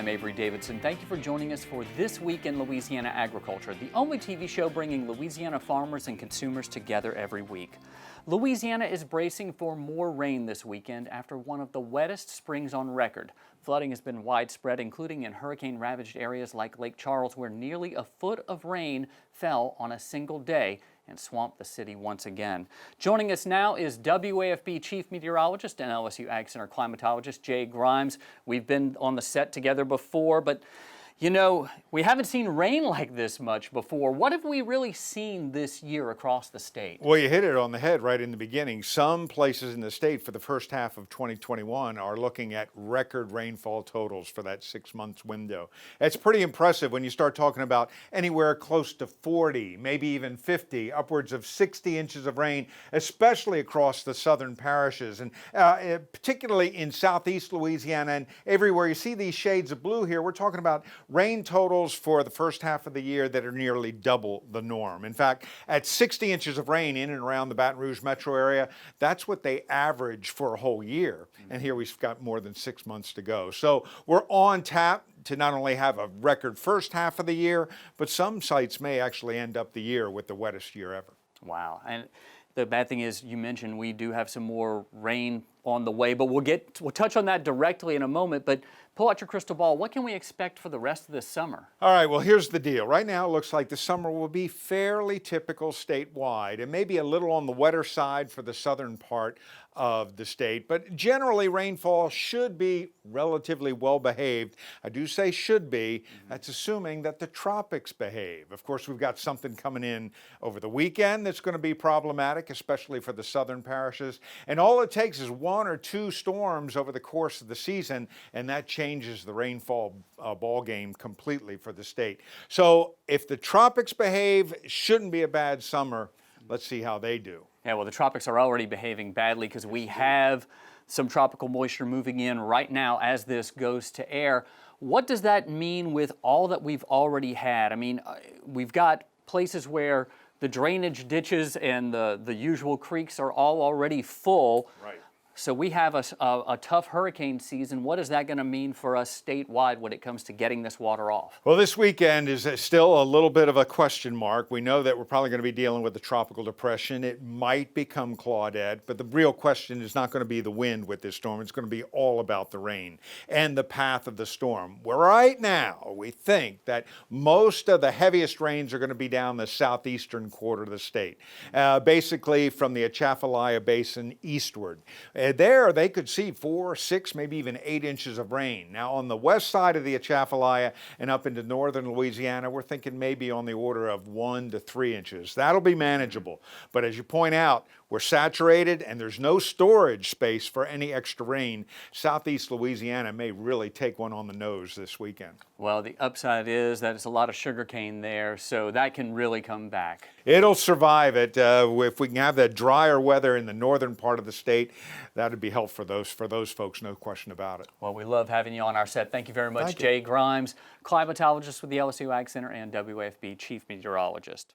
I'm Avery Davidson. Thank you for joining us for This Week in Louisiana Agriculture, the only TV show bringing Louisiana farmers and consumers together every week. Louisiana is bracing for more rain this weekend after one of the wettest springs on record. Flooding has been widespread, including in hurricane-ravaged areas like Lake Charles, where nearly a foot of rain fell on a single day and swamped the city once again. Joining us now is WAFB Chief Meteorologist and LSU AgCenter Climatologist Jay Grymes. We've been on the set together before, but you know, we haven't seen rain like this much before. What have we really seen this year across the state? Well, you hit it on the head right in the beginning. Some places in the state for the first half of 2021 are looking at record rainfall totals for that 6 months window. It's pretty impressive when you start talking about anywhere close to 40, maybe even 50, upwards of 60 inches of rain, especially across the southern parishes, and particularly in southeast Louisiana and everywhere. You see these shades of blue here. We're talking about rain totals for the first half of the year that are nearly double the norm. In fact, at 60 inches of rain in and around the Baton Rouge metro area, that's what they average for a whole year. And here we've got more than 6 months to go. So we're on tap to not only have a record first half of the year, but some sites may actually end up the year with the wettest year ever. Wow. And the bad thing is, you mentioned we do have some more rain on the way, but we'll touch on that directly in a moment. But pull out your crystal ball. What can we expect for the rest of this summer? All right, well, here's the deal. Right now, it looks like the summer will be fairly typical statewide and maybe a little on the wetter side for the southern part of the state. But generally, rainfall should be relatively well behaved. I do say should be. That's assuming that the tropics behave. Of course, we've got something coming in over the weekend that's going to be problematic, especially for the southern parishes. And all it takes is one or two storms over the course of the season, and that changes the rainfall ball game completely for the state. So if the tropics behave, it shouldn't be a bad summer. Let's see how they do. Yeah, well, the tropics are already behaving badly because we have some tropical moisture moving in right now as this goes to air. What does that mean with all that we've already had? I mean, we've got places where the drainage ditches and the usual creeks are all already full. Right. So we have a tough hurricane season. What is that going to mean for us statewide when it comes to getting this water off? Well, this weekend is still a little bit of a question mark. We know that we're probably going to be dealing with a tropical depression. It might become Claudette, but the real question is not going to be the wind with this storm. It's going to be all about the rain and the path of the storm. Well, right now, we think that most of the heaviest rains are going to be down the southeastern quarter of the state, basically from the Atchafalaya Basin eastward. There, they could see 4, 6, maybe even 8 inches of rain. Now, on the west side of the Atchafalaya and up into northern Louisiana, we're thinking maybe on the order of 1 to 3 inches. That'll be manageable. But as you point out, we're saturated and there's no storage space for any extra rain. Southeast Louisiana may really take one on the nose this weekend. Well, the upside is that it's a lot of sugarcane there, so that can really come back. It'll survive it. If we can have that drier weather in the northern part of the state, that would be helpful for those folks, no question about it. Well, we love having you on our set. Thank you very much, Jay Grymes, climatologist with the LSU AgCenter and WAFB Chief Meteorologist.